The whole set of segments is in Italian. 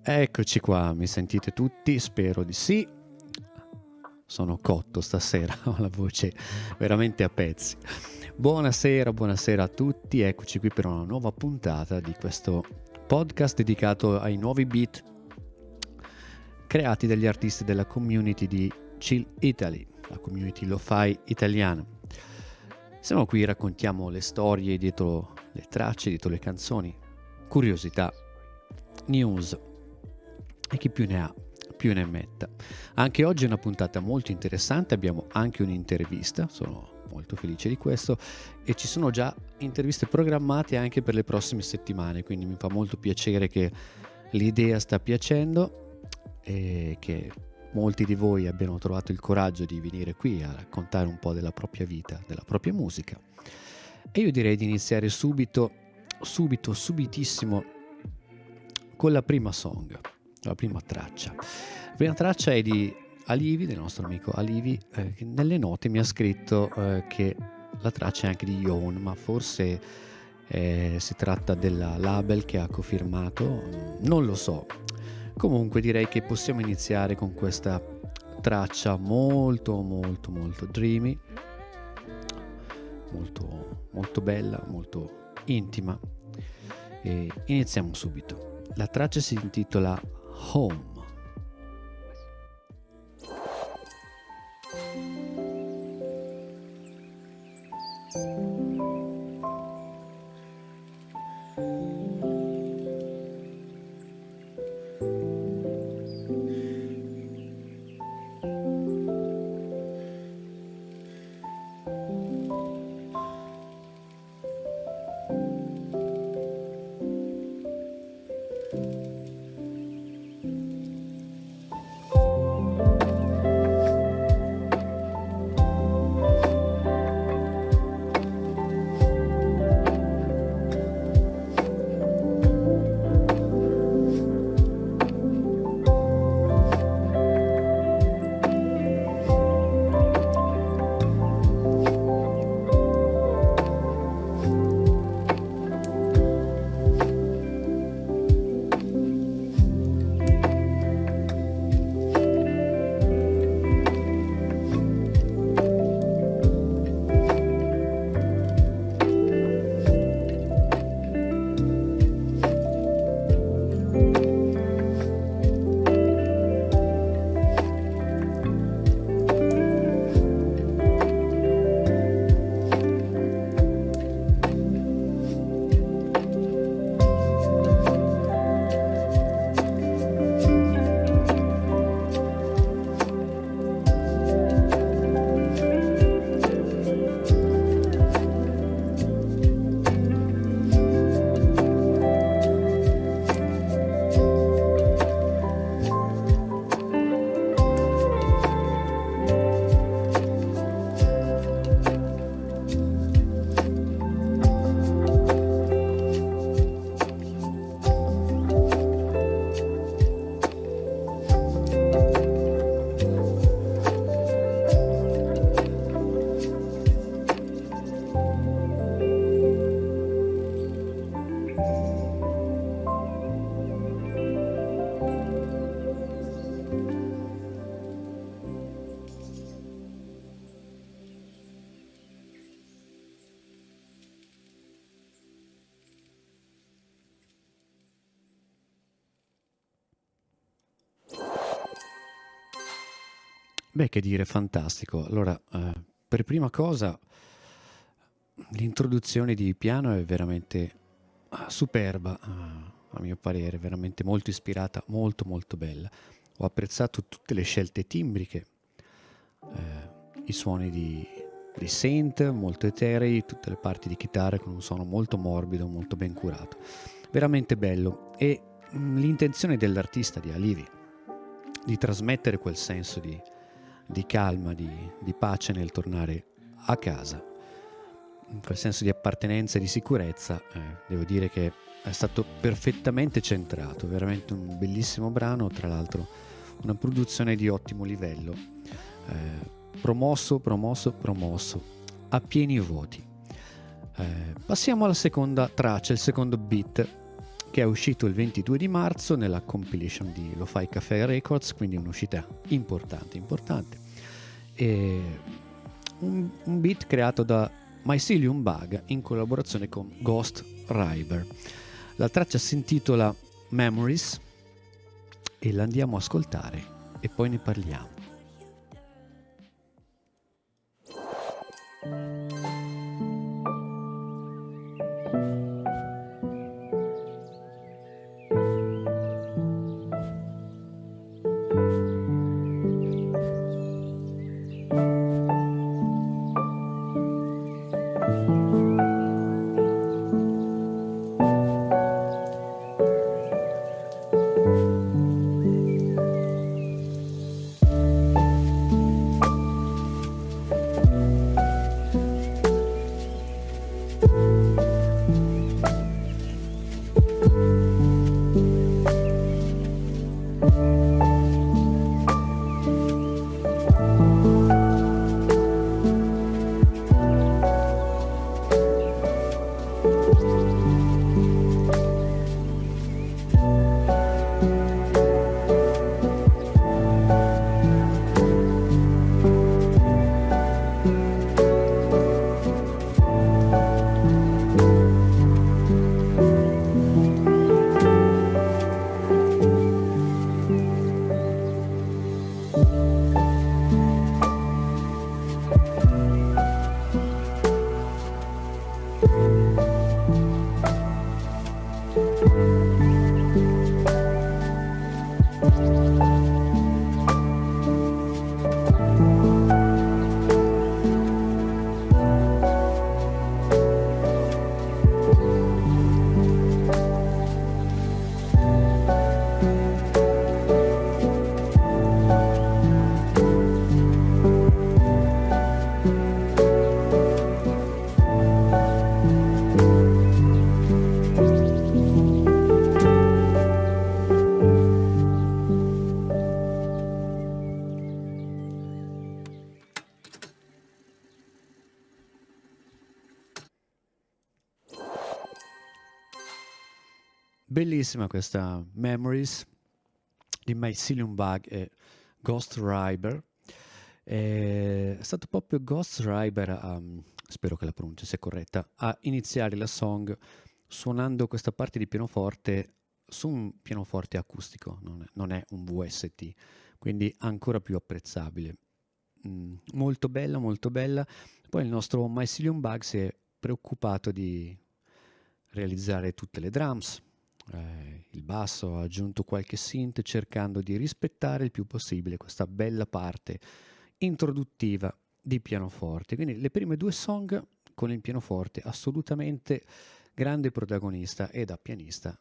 Eccoci qua, mi sentite tutti? Spero di sì. Sono cotto stasera, ho la voce veramente a pezzi. Buonasera a tutti, eccoci qui per una nuova puntata di questo podcast dedicato ai nuovi beat creati dagli artisti della community di Chill Italy, la community lo-fi italiana. Siamo qui, raccontiamo le storie dietro le tracce, dietro le canzoni, curiosità, news e chi più ne ha più ne metta. Anche oggi è una puntata molto interessante, abbiamo anche un'intervista, sono molto felice di questo, e ci sono già interviste programmate anche per le prossime settimane, quindi mi fa molto piacere che l'idea sta piacendo e che molti di voi abbiano trovato il coraggio di venire qui a raccontare un po' della propria vita, della propria musica. E io direi di iniziare subitissimo con la prima song, la prima traccia. La prima traccia è di Alivi, del nostro amico Alivi, che nelle note mi ha scritto che la traccia è anche di Youn, ma forse si tratta della label che ha cofirmato, non lo so. Comunque direi che possiamo iniziare con questa traccia molto dreamy, molto bella, molto intima, e iniziamo subito. La traccia si intitola Home. Beh, che dire, fantastico. Allora, per prima cosa, l'introduzione di piano è veramente superba, a mio parere, veramente molto ispirata, molto bella. Ho apprezzato tutte le scelte timbriche, i suoni di synth molto eterei, tutte le parti di chitarra con un suono molto morbido, molto ben curato. Veramente bello. E l'intenzione dell'artista, di Alivi, di trasmettere quel senso di calma, di pace nel tornare a casa, quel senso di appartenenza e di sicurezza, devo dire che è stato perfettamente centrato, veramente un bellissimo brano, tra l'altro una produzione di ottimo livello, promosso a pieni voti. Passiamo alla seconda traccia, il secondo beat, che è uscito il 22 di marzo nella compilation di Lo-Fi Café Records, quindi un'uscita importante. E un beat creato da Mycelium Bug in collaborazione con Ghost Rider. La traccia si intitola Memories e la andiamo a ascoltare e poi ne parliamo. Bellissima questa Memories di Mycelium Bug e Ghost Rider. È stato proprio Ghost Rider spero che la pronuncia sia corretta, a iniziare la song suonando questa parte di pianoforte su un pianoforte acustico, non è un VST, quindi ancora più apprezzabile. Molto bella, molto bella. Poi il nostro Mycelium Bug si è preoccupato di realizzare tutte le drums, il basso, ha aggiunto qualche synth cercando di rispettare il più possibile questa bella parte introduttiva di pianoforte. Quindi le prime due song con il pianoforte assolutamente grande protagonista e da pianista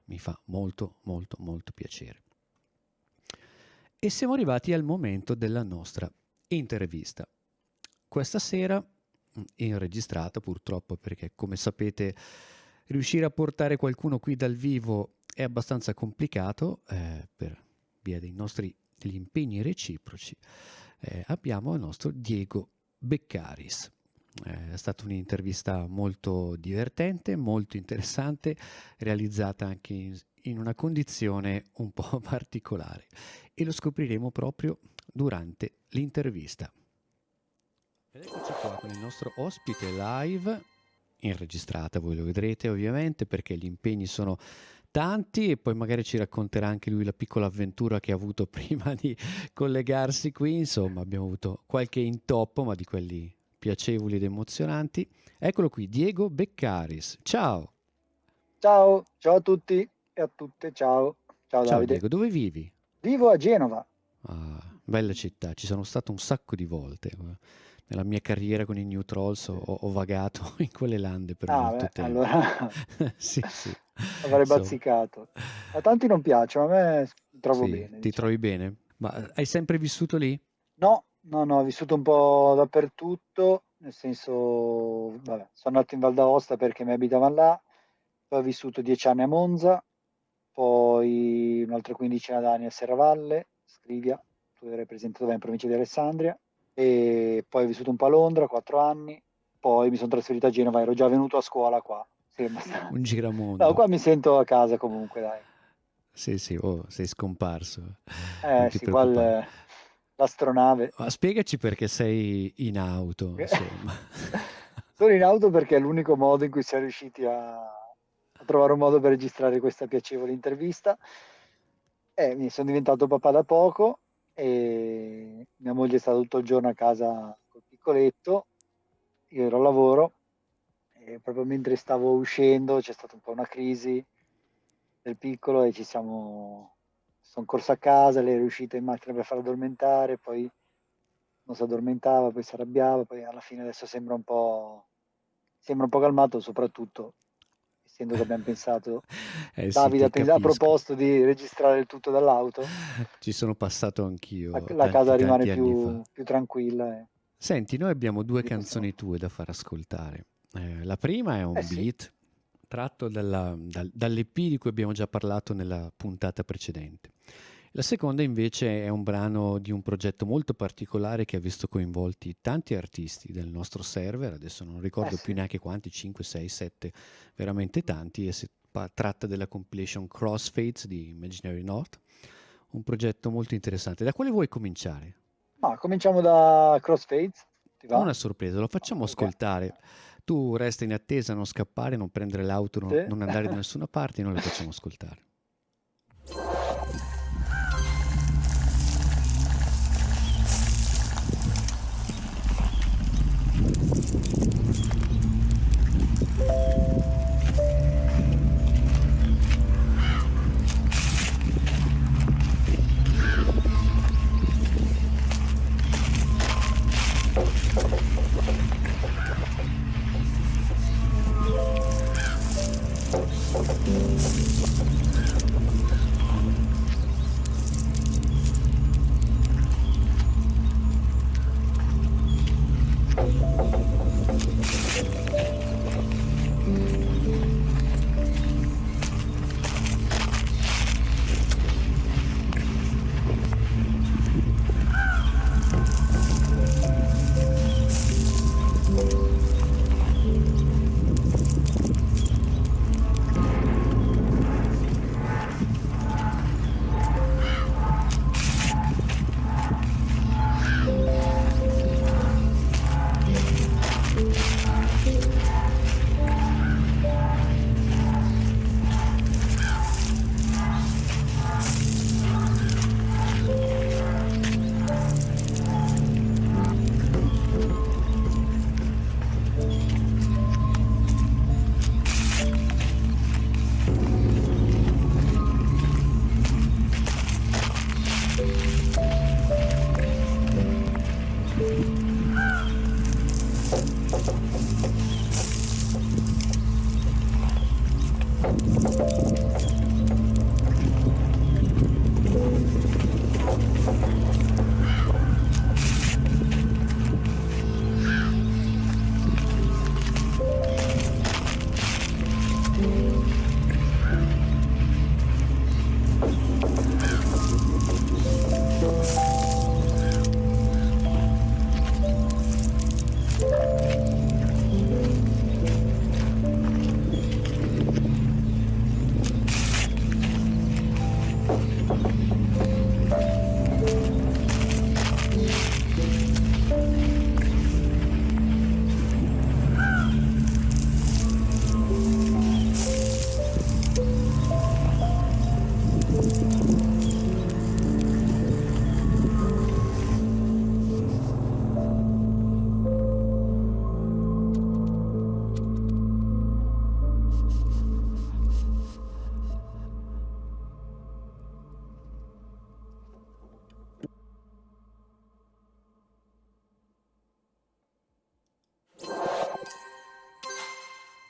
mi fa molto molto molto piacere. E siamo arrivati al momento della nostra intervista. Questa sera registrata purtroppo perché come sapete riuscire a portare qualcuno qui dal vivo è abbastanza complicato per via degli impegni reciproci. Abbiamo il nostro Diego Beccaris. È stata un'intervista molto divertente, molto interessante, realizzata anche in una condizione un po' particolare e lo scopriremo proprio durante l'intervista. Ed eccoci qua con il nostro ospite live, in registrata, voi lo vedrete ovviamente perché gli impegni sono tanti e poi magari ci racconterà anche lui la piccola avventura che ha avuto prima di collegarsi qui, insomma abbiamo avuto qualche intoppo ma di quelli piacevoli ed emozionanti. Eccolo qui, Diego Beccaris, ciao! Ciao, ciao a tutti e a tutte, ciao. Ciao Ciao Davide. Diego, dove vivi? Vivo a Genova. Bella città, ci sono stato un sacco di volte. Nella mia carriera con i New Trolls ho vagato in quelle lande per Ah, molto beh, tempo. allora Sì, sì, avrei insomma, bazzicato. A tanti non piacciono, a me mi trovo sì, bene, ti trovi diciamo. bene? Ma hai sempre vissuto lì? No, no, no, ho vissuto un po' dappertutto, nel senso, vabbè, sono nato in Val d'Aosta perché mi abitavano là, poi ho vissuto 10 anni a Monza, poi un'altra quindicina d'anni a Serravalle, Scrivia, tu eri presente dove, in provincia di Alessandria, e poi ho vissuto un po' a Londra, 4 anni, poi mi sono trasferito a Genova, ero già venuto a scuola qua, sì, abbastanza. un No, giramondo. qua mi sento a casa comunque, dai. Sì, sì, oh, sei scomparso, non ti Sì, qua preoccupare. l'astronave. Ma spiegaci perché sei in auto, insomma. Sono in auto perché è l'unico modo in cui siamo riusciti a trovare un modo per registrare questa piacevole intervista. Mi sono diventato papà da poco e mia moglie è stata tutto il giorno a casa col piccoletto, io ero al lavoro e proprio mentre stavo uscendo c'è stata un po' una crisi del piccolo e sono corso a casa, lei è riuscita in macchina per farlo addormentare, poi non si addormentava, poi si arrabbiava, poi alla fine adesso sembra un po' calmato, soprattutto essendo che abbiamo pensato, Eh sì, Davide ti ha capisco. proposto di registrare il tutto dall'auto, Ci sono passato anch'io la casa tanti rimane tanti anni fa. più tranquilla. Senti, noi abbiamo due Quindi possiamo... canzoni tue da far ascoltare. La prima è Eh un sì, beat tratto dall'EP di cui abbiamo già parlato nella puntata precedente. La seconda invece è un brano di un progetto molto particolare che ha visto coinvolti tanti artisti del nostro server, adesso non eh ricordo più sì. neanche quanti, 5, 6, 7, veramente tanti, e tratta della compilation Crossfades di Imaginary North, un progetto molto interessante. Da quale vuoi cominciare? Ma cominciamo da Crossfades, ti va? Una sorpresa, lo facciamo Ok. ascoltare. Tu resta in attesa, non scappare, non prendere l'auto, Sì. non andare da nessuna parte, e noi lo facciamo ascoltare.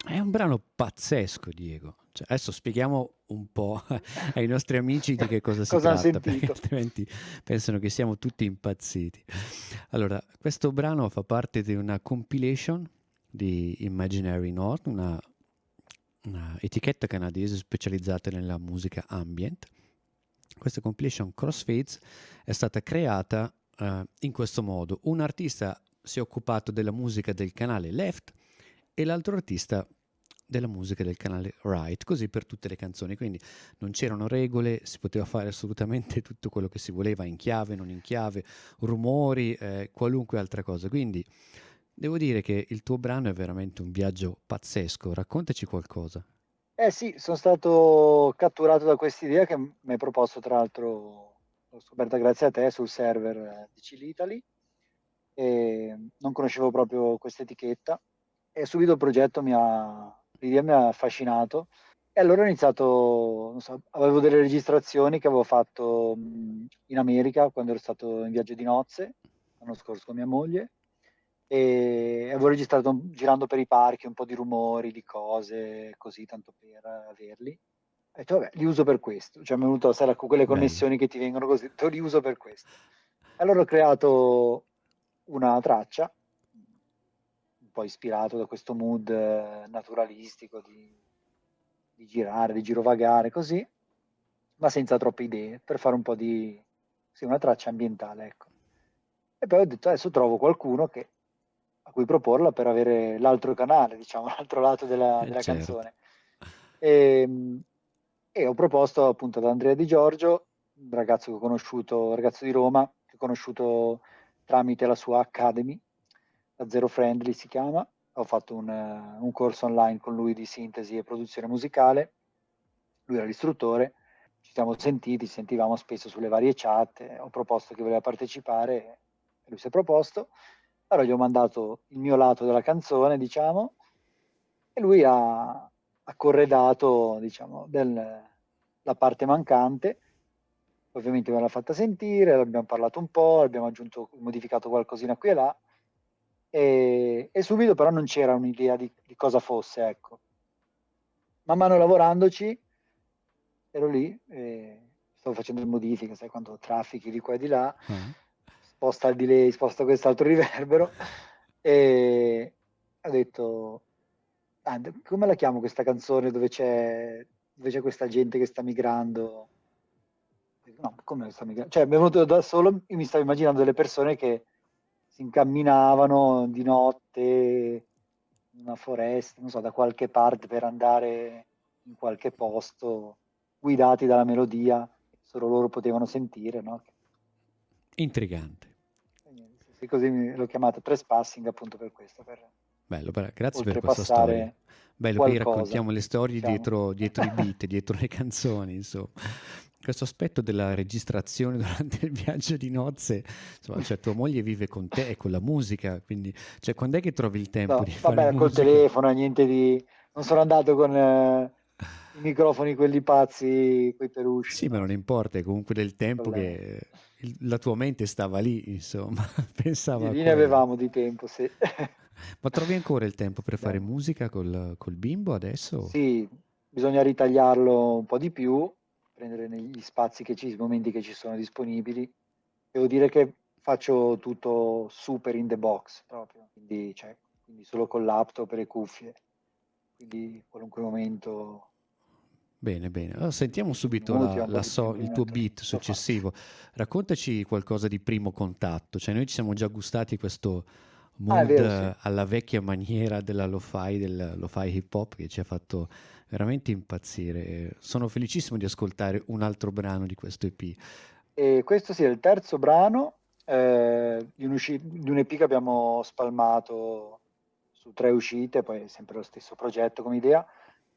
È un brano pazzesco, Diego. Cioè, adesso spieghiamo un po' ai nostri amici di che cosa si Cosa hanno tratta, perché sentito? altrimenti pensano che siamo tutti impazziti. Allora, questo brano fa parte di una compilation di Imaginary North, una etichetta canadese specializzata nella musica ambient. Questa compilation Crossfades è stata creata in questo modo. Un artista si è occupato della musica del canale Left e l'altro artista della musica del canale Right, così per tutte le canzoni. Quindi non c'erano regole, si poteva fare assolutamente tutto quello che si voleva, in chiave, non in chiave, rumori, qualunque altra cosa. Quindi devo dire che il tuo brano è veramente un viaggio pazzesco. Raccontaci qualcosa. Eh sì, sono stato catturato da quest'idea che mi hai proposto, tra l'altro, l'ho scoperta grazie a te sul server di Chill Italy, e non conoscevo proprio questa etichetta e subito il progetto l'idea mi ha affascinato e allora ho iniziato, non so, avevo delle registrazioni che avevo fatto in America quando ero stato in viaggio di nozze l'anno scorso con mia moglie e avevo registrato girando per i parchi un po' di rumori, di cose, così, tanto per averli. Ho detto, vabbè, li uso per questo. Cioè, mi è venuto, sai, quelle Bello. connessioni che ti vengono così, te li uso per questo. Allora ho creato una traccia, un po' ispirato da questo mood naturalistico di girare, di girovagare, così, ma senza troppe idee, per fare un po' di, sì, una traccia ambientale, ecco. E poi ho detto, adesso trovo qualcuno a cui proporla per avere l'altro canale, diciamo, l'altro lato della Certo. canzone. E, e ho proposto appunto ad Andrea Di Giorgio, un ragazzo che ho conosciuto, un ragazzo di Roma, che ho conosciuto tramite la sua Academy, la Zero Friendly si chiama. Ho fatto un corso online con lui di sintesi e produzione musicale. Lui era l'istruttore, ci siamo sentiti, ci sentivamo spesso sulle varie chat, ho proposto che voleva partecipare e lui si è proposto. Allora gli ho mandato il mio lato della canzone, diciamo, e lui ha corredato, diciamo, la parte mancante. Ovviamente me l'ha fatta sentire, l'abbiamo parlato un po', abbiamo aggiunto, modificato qualcosina qui e là, e subito però non c'era un'idea di cosa fosse, ecco. Man mano lavorandoci, ero lì, stavo facendo le modifiche, sai quando traffichi di qua e di là, Ah. sposta il delay, sposta quest'altro riverbero, e ho detto, ah, come la chiamo questa canzone dove c'è questa gente che sta migrando? No, come sta migrando? Cioè, mi è venuto da solo, io mi stavo immaginando delle persone che si incamminavano di notte in una foresta, non so, da qualche parte per andare in qualche posto, guidati dalla melodia, che solo loro potevano sentire, no? Intrigante. E niente, sì, sì, così l'ho chiamata trespassing appunto per questo, per Bello, grazie per questa storia. oltrepassare Bello, qui qualcosa, raccontiamo le storie diciamo. dietro i beat, dietro le canzoni, insomma. Questo aspetto della registrazione durante il viaggio di nozze, insomma, cioè tua moglie vive con te e con la musica, quindi, cioè, quando è che trovi il tempo di No, fare vabbè, col musica? telefono, niente di... Non sono andato con i microfoni quelli pazzi, quei peluche, Sì, ma no. non importa, è comunque del Con tempo lei. che la tua mente stava lì, insomma, pensava a Lì ne quello. avevamo di tempo, sì. Ma trovi ancora il tempo per fare Abbiamo- musica col bimbo adesso? Sì, bisogna ritagliarlo un po' di più, prendere negli spazi i momenti che ci sono disponibili. Devo dire che faccio tutto super in the box proprio, quindi solo con laptop e le cuffie, quindi qualunque momento, Bene, bene. Allora, sentiamo 10 subito minuti o un po' di più il mi tuo metto lì, beat lo faccio. successivo. Raccontaci qualcosa di primo contatto. Cioè, noi ci siamo già gustati questo Ah, è mood vero, sì. alla vecchia maniera della lo-fi, del lo-fi hip hop che ci ha fatto veramente impazzire. Sono felicissimo di ascoltare un altro brano di questo EP. E questo sì, è il terzo brano di un EP che abbiamo spalmato su 3 uscite, poi è sempre lo stesso progetto come idea.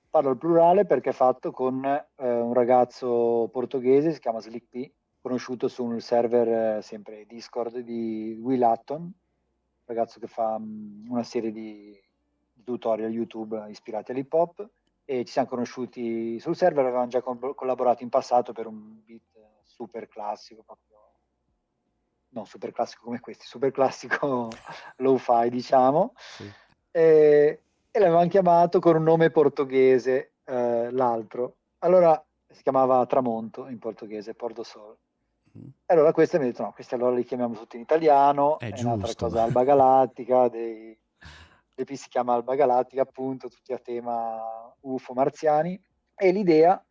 Parlo al plurale perché è fatto con un ragazzo portoghese, si chiama Slick P, conosciuto su un server sempre Discord di Will Hutton, un ragazzo che fa una serie di tutorial YouTube ispirati all'hip hop e ci siamo conosciuti sul server, avevamo già collaborato in passato per un beat super classico, proprio, non super classico come questi, super classico lo-fi diciamo, Sì. e l'avevamo chiamato con un nome portoghese, l'altro. Allora si chiamava Tramonto in portoghese, Port do Sol. Mm. E allora questi mi ha detto no, questi allora li chiamiamo tutti in italiano, È è un'altra giusto. cosa Alba Galattica, l'EP si chiama Alba Galattica appunto, tutti a tema UFO marziani, e l'idea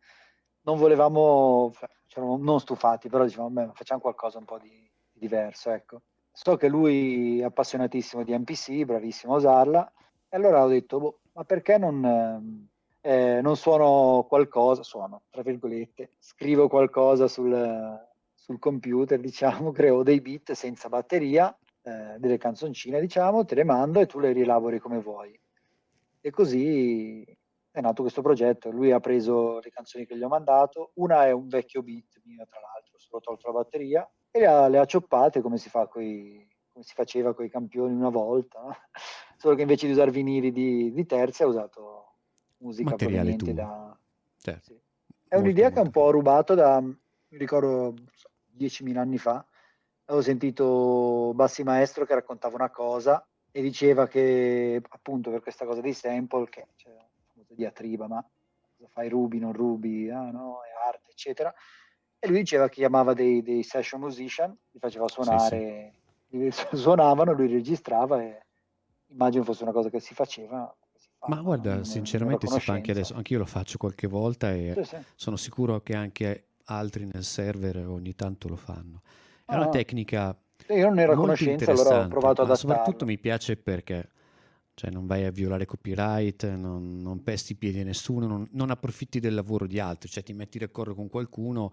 non volevamo, cioè, ci eravamo non stufati, però dicevamo, beh, facciamo qualcosa un po' di diverso, ecco. So che lui è appassionatissimo di MPC, bravissimo a usarla, e allora ho detto, boh, ma perché non suono qualcosa, suono, tra virgolette, scrivo qualcosa sul computer, diciamo, creo dei beat senza batteria, delle canzoncine, diciamo, te le mando e tu le rielabori come vuoi. E così è nato questo progetto. Lui ha preso le canzoni che gli ho mandato, una è un vecchio beat mio, tra l'altro, solo tolto la batteria, e le ha cioppate come come si faceva con i campioni una volta, no? Solo che invece di usare vinili di terzi ha usato musica Materiale proveniente tuo, da... cioè, Sì. È molto un'idea che è un molto po' carino. rubato da, mi ricordo, non so, 10.000 anni fa. Avevo sentito Bassi Maestro che raccontava una cosa e diceva che appunto per questa cosa dei sample, che c'è una famosa diatriba, ma cosa fai, rubi, non rubi, ah, no, è arte, eccetera. E lui diceva che chiamava dei session musician, li faceva Sì, sì. suonare, li suonavano, lui registrava e immagino fosse una cosa che si faceva, che si fa, Ma no? guarda, Non ero a sinceramente si fa anche conoscenza. adesso, anche io lo faccio qualche volta e Sì, sì. sono sicuro che anche altri nel server ogni tanto lo fanno. È una Ah, tecnica sì, io non ero a molto conoscenza, allora ho interessante, provato ad ma soprattutto adattarlo. mi piace perché cioè, non vai a violare copyright, non pesti i piedi a nessuno, non approfitti del lavoro di altri, cioè ti metti d'accordo con qualcuno,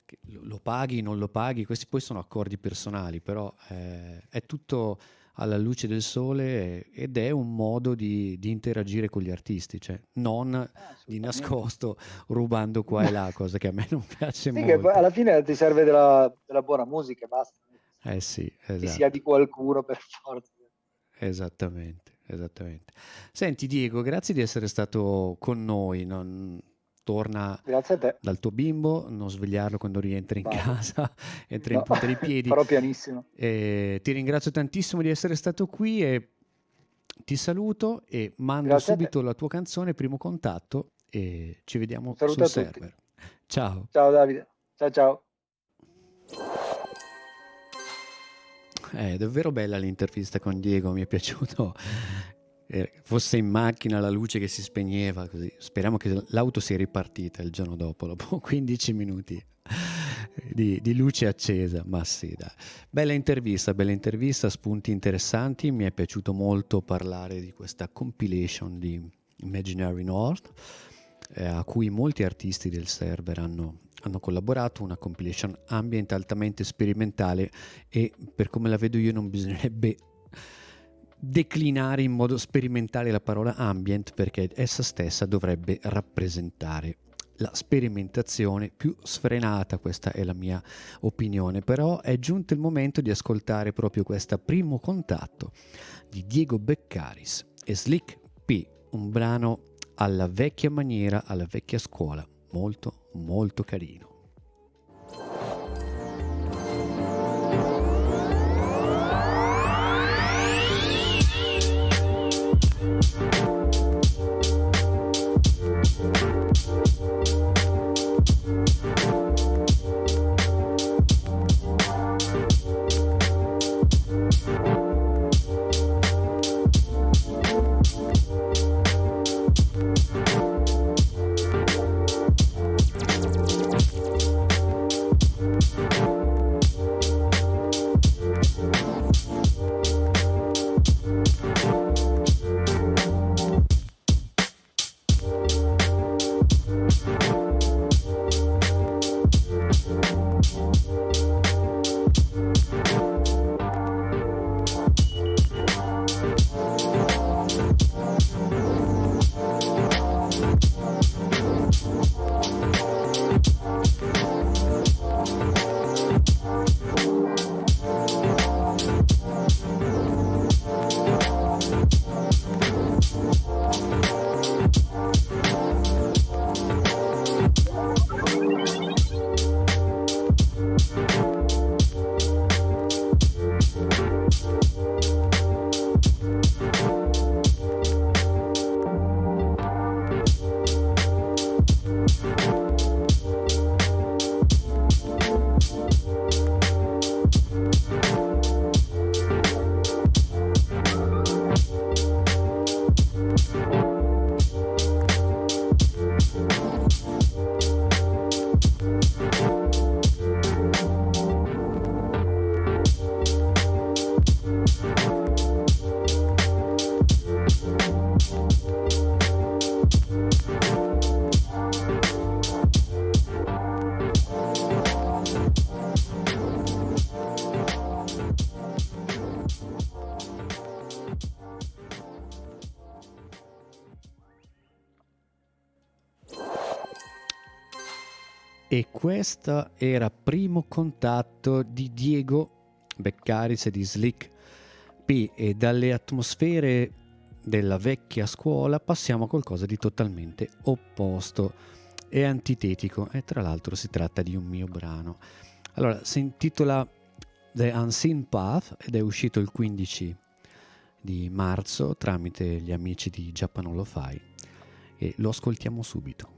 che lo paghi, non lo paghi, questi poi sono accordi personali, però è tutto alla luce del sole ed è un modo di interagire con gli artisti, cioè non di Assolutamente. nascosto rubando qua e là, cosa che a me non piace Sì, che poi molto. alla fine ti serve della buona musica e basta, non è Eh sì, che sia esatto. di qualcuno per forza. Esattamente, esattamente. Senti Diego, grazie di essere stato con noi. Torna Grazie a te, dal tuo bimbo, non svegliarlo quando rientri in vado. casa, entra in No, punta dei piedi. farò pianissimo. E ti ringrazio tantissimo di essere stato qui e ti saluto e mando Grazie a te. subito la tua canzone, primo contatto, e ci Un vediamo saluto sul a tutti. server. Ciao. Ciao Davide. Ciao ciao. È davvero bella l'intervista con Diego, mi è piaciuto. Fosse in macchina la luce che si spegneva, così. Speriamo che l'auto sia ripartita il giorno dopo 15 minuti di luce accesa. Ma sì, dai. Bella intervista, spunti interessanti. Mi è piaciuto molto parlare di questa compilation di Imaginary North, a cui molti artisti del server hanno collaborato, una compilation ambient altamente sperimentale e per come la vedo io non bisognerebbe declinare in modo sperimentale la parola ambient perché essa stessa dovrebbe rappresentare la sperimentazione più sfrenata, questa è la mia opinione, però è giunto il momento di ascoltare proprio questo primo contatto di Diego Beccaris e Slick P, un brano alla vecchia maniera, alla vecchia scuola, molto molto carino. E questo era Primo contatto di Diego Beccaris e di Slick P, e dalle atmosfere della vecchia scuola passiamo a qualcosa di totalmente opposto e antitetico, e tra l'altro si tratta di un mio brano. Allora, si intitola The Unseen Path ed è uscito il 15 di marzo tramite gli amici di Japan Lo-Fi e lo ascoltiamo subito.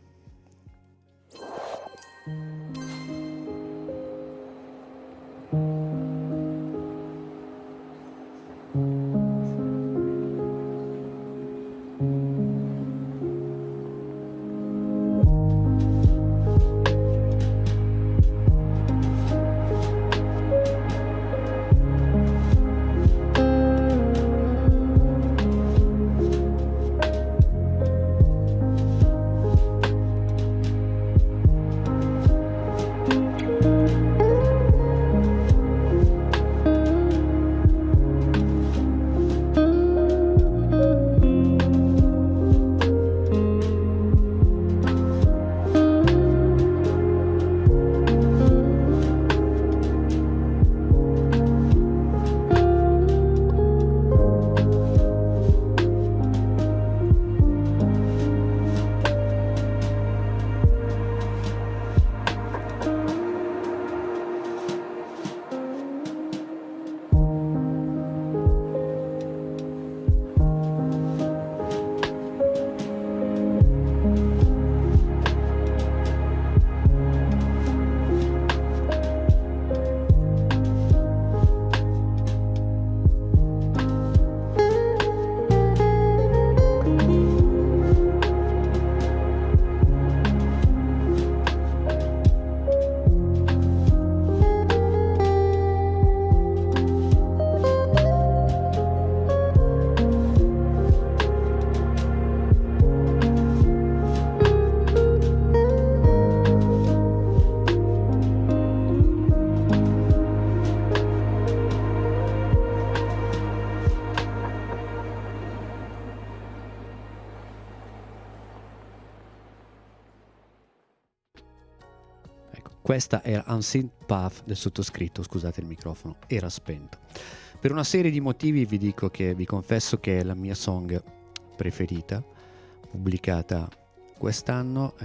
Questa era Unseen Path del sottoscritto, scusate il microfono, era spento. Per una serie di motivi vi confesso che è la mia song preferita, pubblicata quest'anno.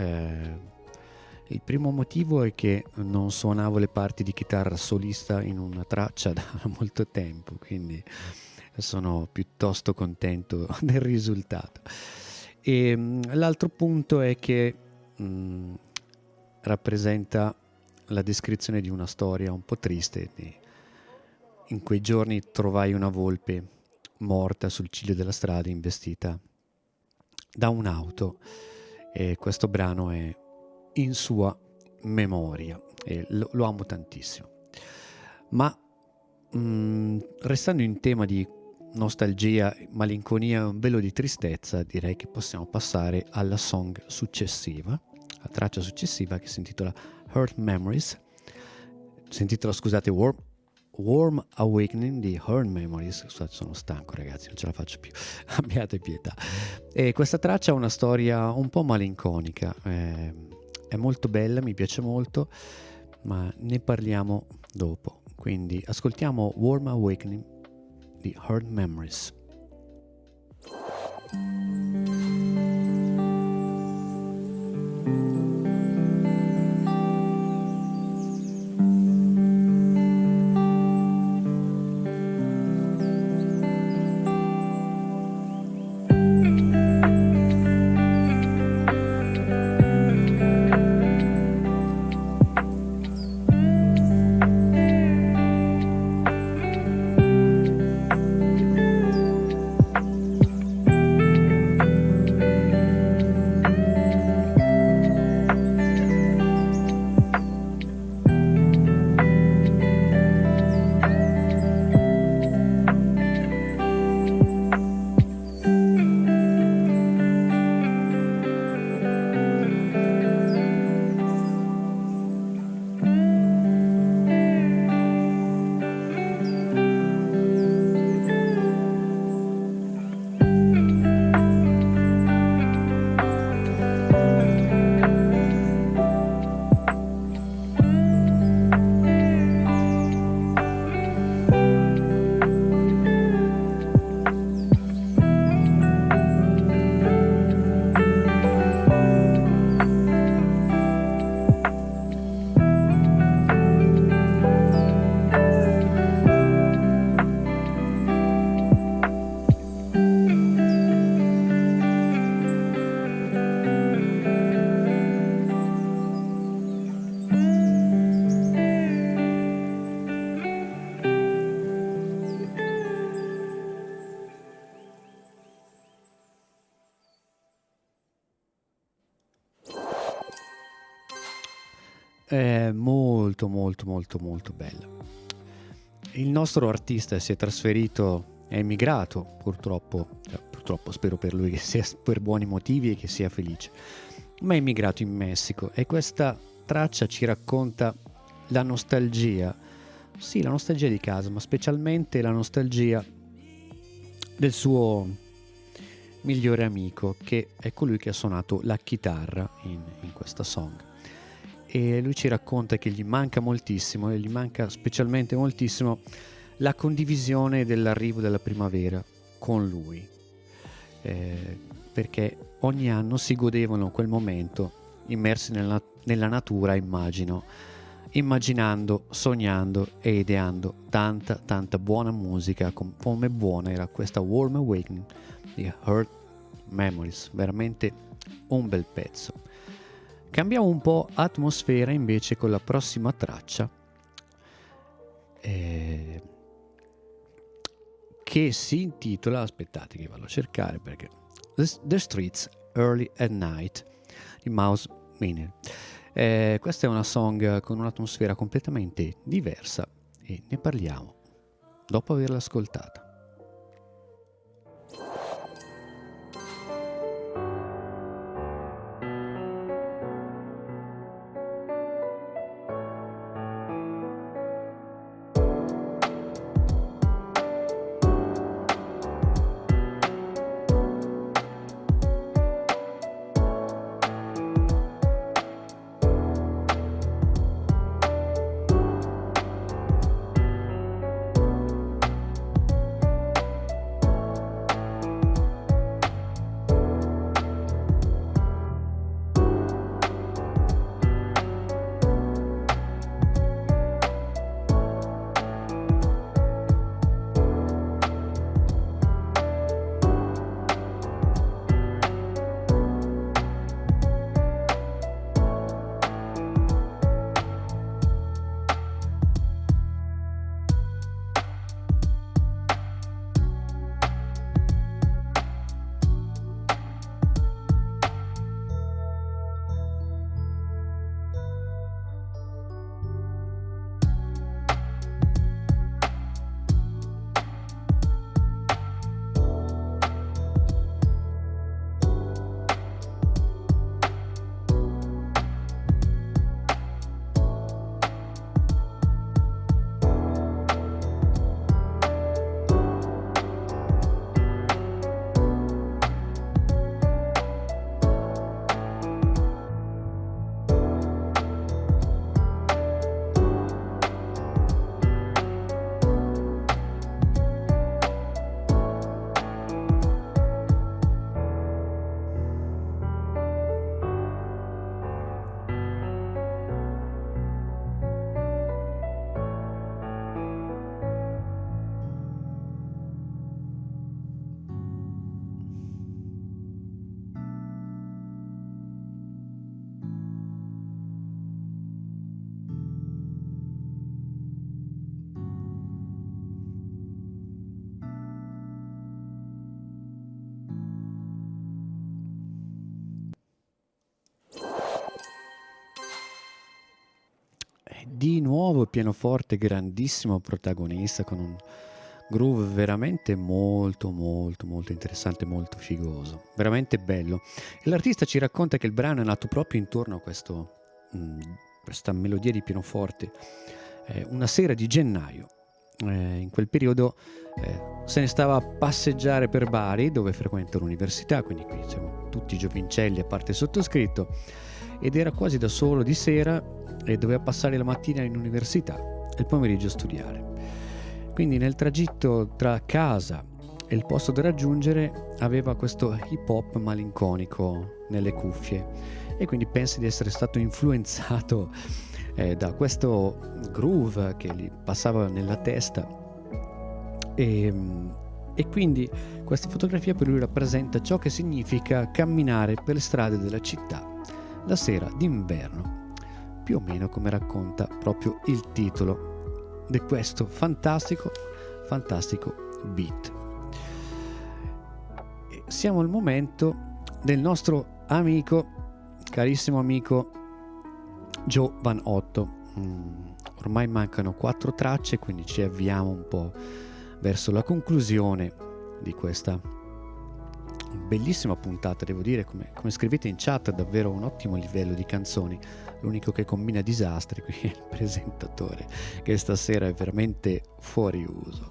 Il primo motivo è che non suonavo le parti di chitarra solista in una traccia da molto tempo, quindi sono piuttosto contento del risultato. E l'altro punto è che rappresenta la descrizione di una storia un po' triste. In quei giorni trovai una volpe morta sul ciglio della strada, investita da un'auto, e questo brano è in sua memoria e lo amo tantissimo. Ma restando in tema di nostalgia, malinconia e un velo di tristezza, direi che possiamo passare alla song successiva, la traccia successiva, che si intitola Hurt Memories, Warm Awakening di Hurt Memories. Scusate, sono stanco ragazzi, non ce la faccio più, abbiate pietà. E questa traccia ha una storia un po' malinconica, è molto bella, mi piace molto, ma ne parliamo dopo. Quindi ascoltiamo Warm Awakening di Hurt Memories. è molto molto molto molto bella. Il nostro artista si è trasferito, è emigrato purtroppo, purtroppo spero per lui che sia per buoni motivi e che sia felice, ma è emigrato in Messico e questa traccia ci racconta la nostalgia, sì, la nostalgia di casa, ma specialmente la nostalgia del suo migliore amico, che è colui che ha suonato la chitarra in questa song. E lui ci racconta che gli manca moltissimo, e gli manca specialmente moltissimo la condivisione dell'arrivo della primavera con lui, perché ogni anno si godevano quel momento immersi nella natura, immaginando, sognando e ideando tanta tanta buona musica, come buona era questa Warm Awakening di Heart Memories, veramente un bel pezzo. Cambiamo un po' atmosfera invece con la prossima traccia, che si intitola, aspettate che vado a cercare perché, The Streets Early at Night di Mouse Miner. Questa è una song con un'atmosfera completamente diversa e ne parliamo dopo averla ascoltata. Di nuovo il pianoforte, grandissimo protagonista con un groove veramente molto molto molto interessante, molto figoso, veramente bello. E l'artista ci racconta che il brano è nato proprio intorno a questa melodia di pianoforte, una sera di gennaio. In quel periodo se ne stava a passeggiare per Bari, dove frequenta l'università, quindi qui siamo tutti giovincelli a parte il sottoscritto, ed era quasi da solo di sera e doveva passare la mattina in università e il pomeriggio a studiare. Quindi nel tragitto tra casa e il posto da raggiungere aveva questo hip hop malinconico nelle cuffie e quindi pensa di essere stato influenzato da questo groove che gli passava nella testa, e quindi questa fotografia per lui rappresenta ciò che significa camminare per le strade della città la sera d'inverno, più o meno come racconta proprio il titolo di questo fantastico beat. E siamo al momento del nostro amico, carissimo amico Joe Van Otto. Ormai mancano 4 tracce, quindi ci avviamo un po' verso la conclusione di questa bellissima puntata. Devo dire, come scrivete in chat, davvero un ottimo livello di canzoni. L'unico che combina disastri qui è il presentatore, che stasera è veramente fuori uso.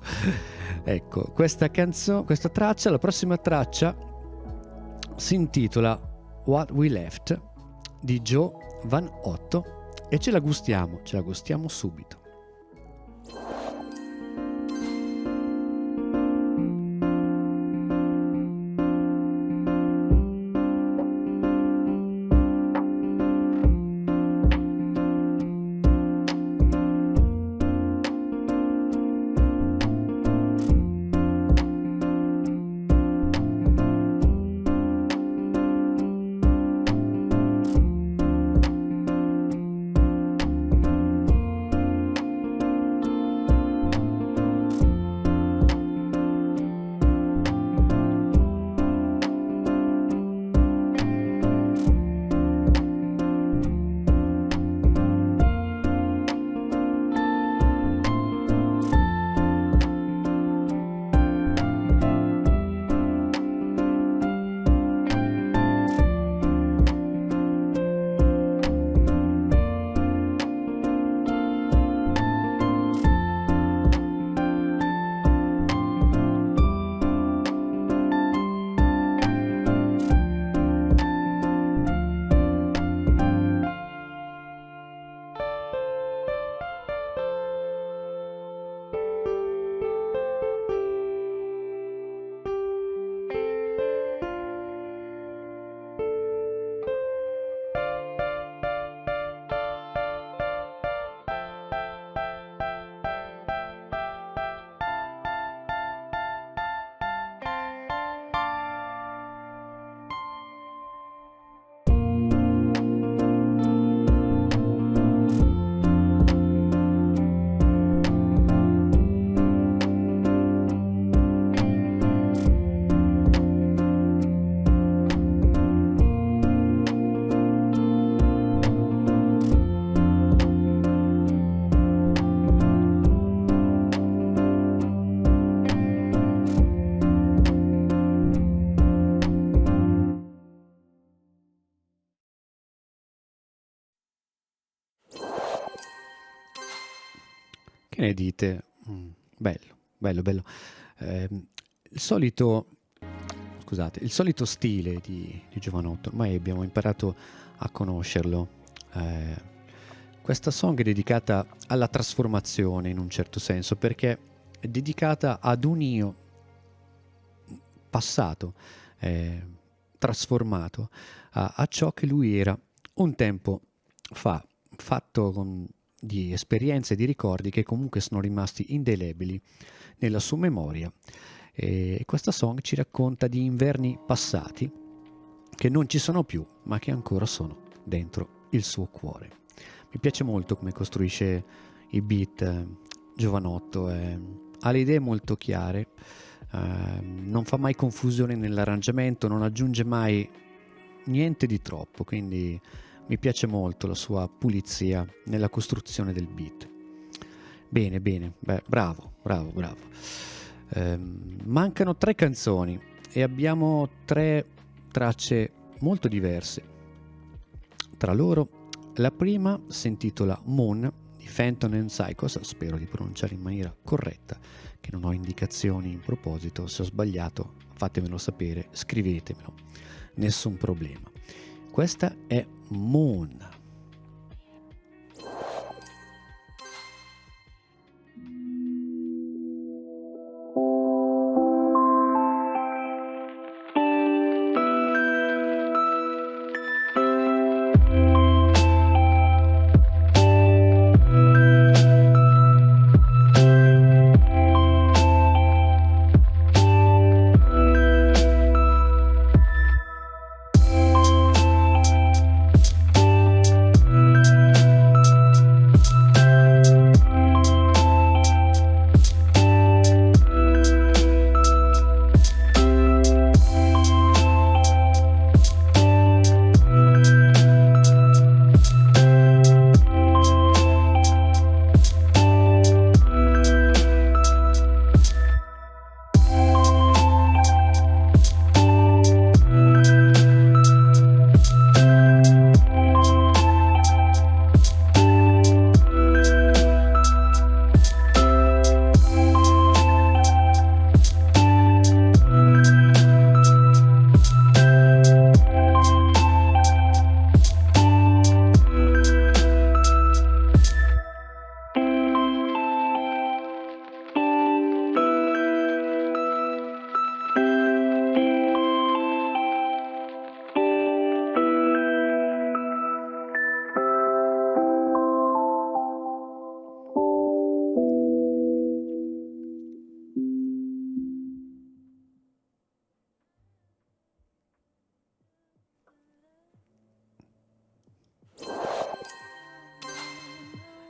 Ecco, questa traccia, la prossima traccia si intitola What We Left di Joe Van Otto e ce la gustiamo subito. Che ne dite? Bello. Il solito stile di Giovanotto, ormai abbiamo imparato a conoscerlo. Questa song è dedicata alla trasformazione in un certo senso, perché è dedicata ad un io passato, trasformato a ciò che lui era un tempo fa, fatto di esperienze e di ricordi che comunque sono rimasti indelebili nella sua memoria. E questa song ci racconta di inverni passati che non ci sono più, ma che ancora sono dentro il suo cuore. Mi piace molto come costruisce i beat Giovanotto, ha le idee molto chiare, non fa mai confusione nell'arrangiamento, non aggiunge mai niente di troppo, quindi mi piace molto la sua pulizia nella costruzione del beat. Bene, bravo. Mancano 3 canzoni e abbiamo 3 tracce molto diverse tra loro. La prima si intitola Moon di Fenton and Psychos, spero di pronunciare in maniera corretta, che non ho indicazioni in proposito. Se ho sbagliato fatemelo sapere, scrivetemelo, nessun problema. Questa è Moon.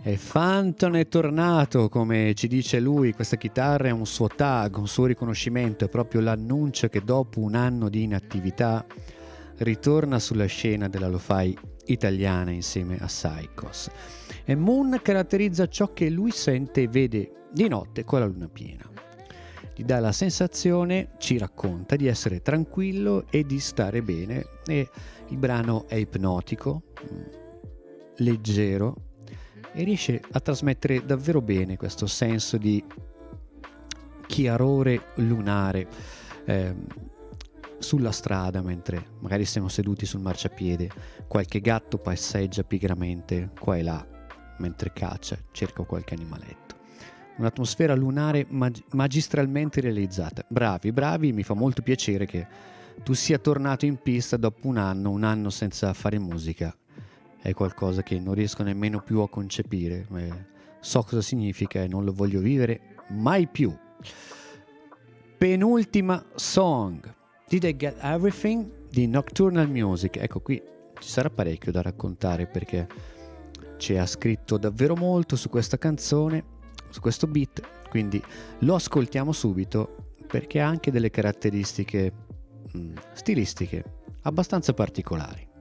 E Phantom è tornato, come ci dice lui, questa chitarra è un suo tag, un suo riconoscimento, è proprio l'annuncio che dopo un anno di inattività ritorna sulla scena della lo-fi italiana insieme a Psychos. E Moon caratterizza ciò che lui sente e vede di notte con la luna piena. Gli dà la sensazione, ci racconta, di essere tranquillo e di stare bene, e il brano è ipnotico, leggero, e riesce a trasmettere davvero bene questo senso di chiarore lunare sulla strada, mentre magari siamo seduti sul marciapiede, qualche gatto passeggia pigramente qua e là mentre caccia, cerca qualche animaletto. Un'atmosfera lunare magistralmente realizzata. Bravi, mi fa molto piacere che tu sia tornato in pista dopo un anno senza fare musica. È qualcosa che non riesco nemmeno più a concepire. So cosa significa e non lo voglio vivere mai più. Penultima song, Did I Get Everything di Nocturnal Music. Ecco, qui ci sarà parecchio da raccontare perché ci ha scritto davvero molto su questa canzone, su questo beat, quindi lo ascoltiamo subito perché ha anche delle caratteristiche stilistiche abbastanza particolari.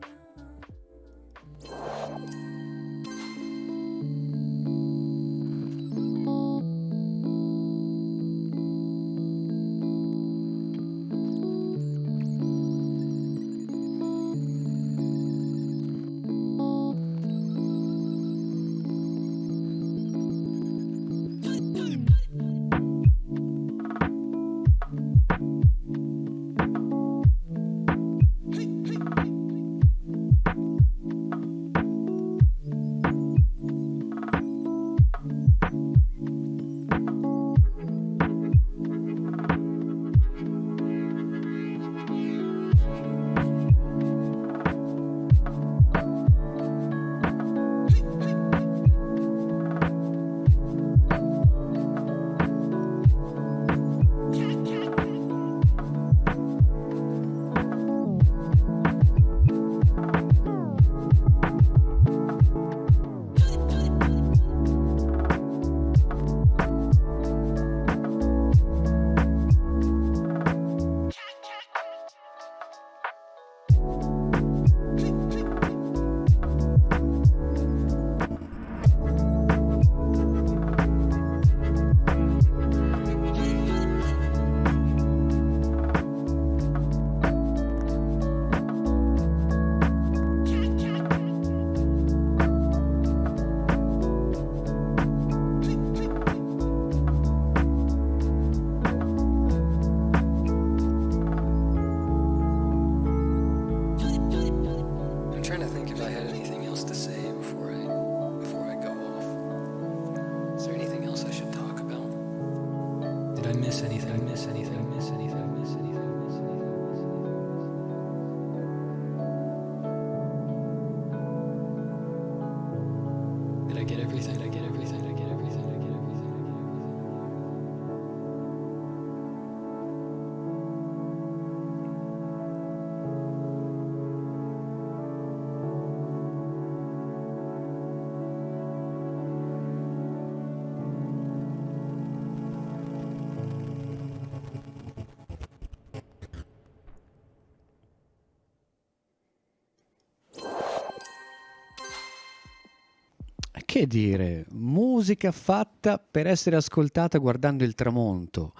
Che dire, musica fatta per essere ascoltata guardando il tramonto,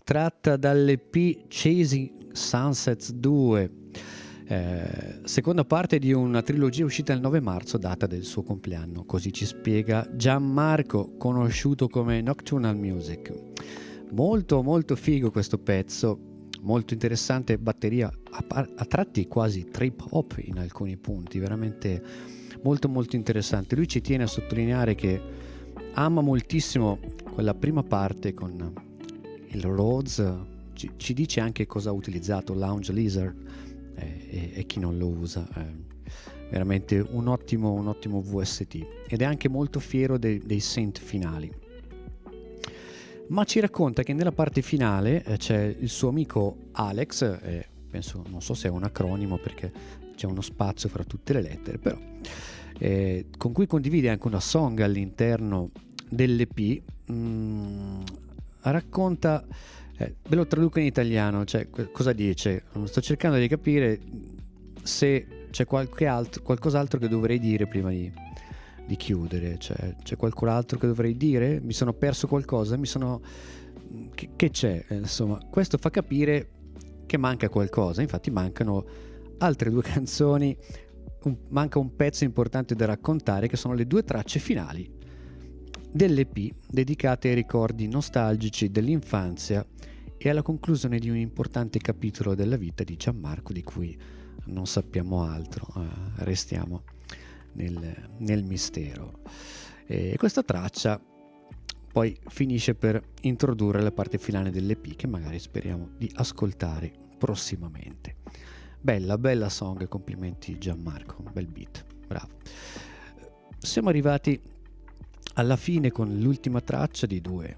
tratta dall'EP Chasing Sunsets 2, seconda parte di una trilogia uscita il 9 marzo, data del suo compleanno, così ci spiega Gianmarco, conosciuto come Nocturnal Music. Molto molto figo questo pezzo, molto interessante, batteria a tratti quasi trip hop in alcuni punti, veramente molto molto interessante. Lui ci tiene a sottolineare che ama moltissimo quella prima parte con il Rhodes, ci dice anche cosa ha utilizzato, Lounge Lizard, e chi non lo usa, veramente un ottimo VST, ed è anche molto fiero dei synth finali. Ma ci racconta che nella parte finale c'è il suo amico Alex, penso, non so se è un acronimo perché c'è uno spazio fra tutte le lettere, però con cui condivide anche una song all'interno dell'EP. Racconta, ve lo traduco in italiano, cioè cosa dice? Sto cercando di capire se c'è qualcos'altro che dovrei dire prima di chiudere, cioè c'è qualcos'altro che dovrei dire? Mi sono perso qualcosa? Che c'è? Insomma, questo fa capire che manca qualcosa, infatti mancano altre 2 canzoni, manca un pezzo importante da raccontare, che sono le 2 tracce finali dell'EP, dedicate ai ricordi nostalgici dell'infanzia e alla conclusione di un importante capitolo della vita di Gianmarco, di cui non sappiamo altro, restiamo nel mistero. E questa traccia poi finisce per introdurre la parte finale dell'EP, che magari speriamo di ascoltare prossimamente. Bella song, complimenti Gianmarco, un bel beat, bravo. Siamo arrivati alla fine con l'ultima traccia di 2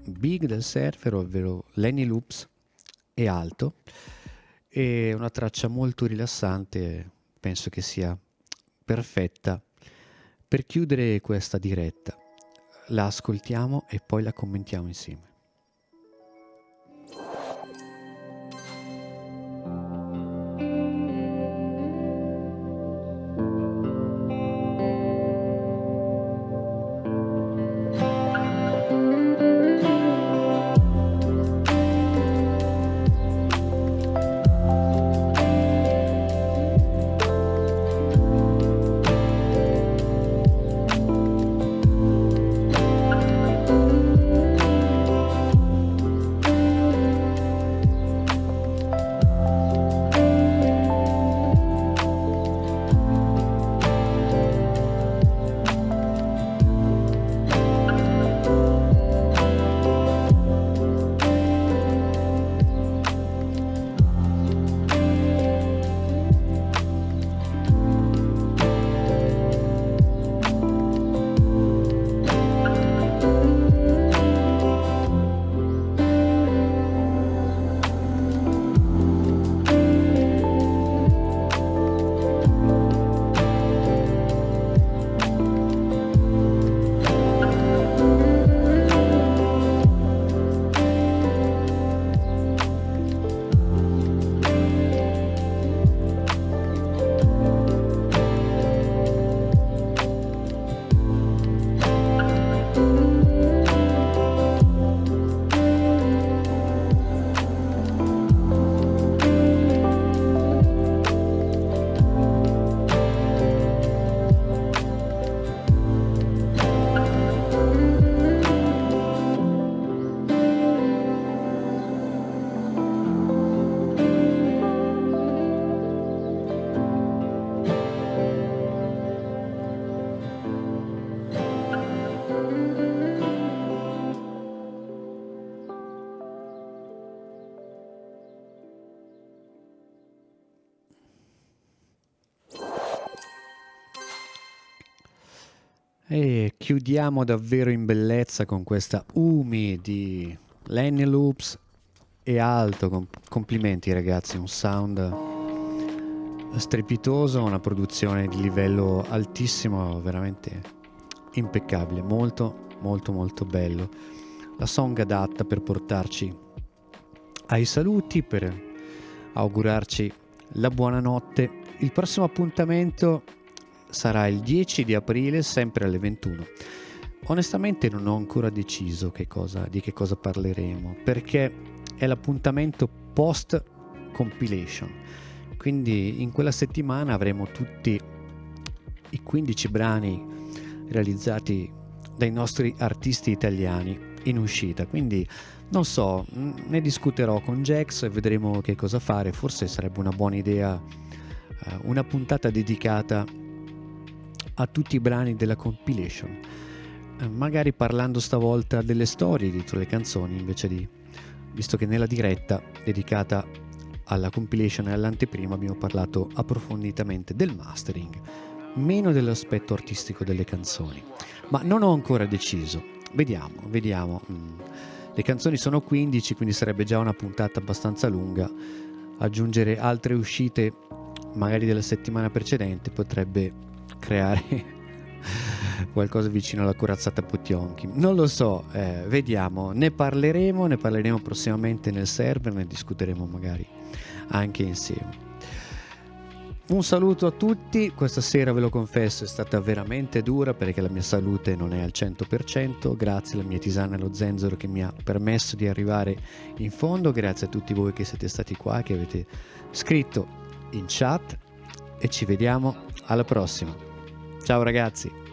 big del surfer, ovvero Lenny Loops e Alto. È una traccia molto rilassante, penso che sia perfetta per chiudere questa diretta. La ascoltiamo e poi la commentiamo insieme. E chiudiamo davvero in bellezza con questa Umi di Lenny Loops e Alto. Complimenti ragazzi, un sound strepitoso, una produzione di livello altissimo, veramente impeccabile, molto molto molto bello. La song adatta per portarci ai saluti, per augurarci la buonanotte. Il prossimo appuntamento sarà il 10 di aprile, sempre alle 21. Onestamente non ho ancora deciso di che cosa parleremo, perché è l'appuntamento post compilation, quindi in quella settimana avremo tutti i 15 brani realizzati dai nostri artisti italiani in uscita, quindi non so, ne discuterò con Jax e vedremo che cosa fare. Forse sarebbe una buona idea una puntata dedicata a tutti i brani della compilation, magari parlando stavolta delle storie dietro le canzoni, visto che nella diretta dedicata alla compilation e all'anteprima abbiamo parlato approfonditamente del mastering, meno dell'aspetto artistico delle canzoni. Ma non ho ancora deciso, vediamo. Le canzoni sono 15, quindi sarebbe già una puntata abbastanza lunga. Aggiungere altre uscite magari della settimana precedente potrebbe creare qualcosa vicino alla corazzata Potionkin. Non lo so, vediamo, ne parleremo prossimamente nel server, ne discuteremo magari anche insieme. Un saluto a tutti, questa sera ve lo confesso è stata veramente dura perché la mia salute non è al 100%, grazie alla mia tisana e allo zenzero che mi ha permesso di arrivare in fondo, grazie a tutti voi che siete stati qua, che avete scritto in chat, e ci vediamo alla prossima. Ciao ragazzi!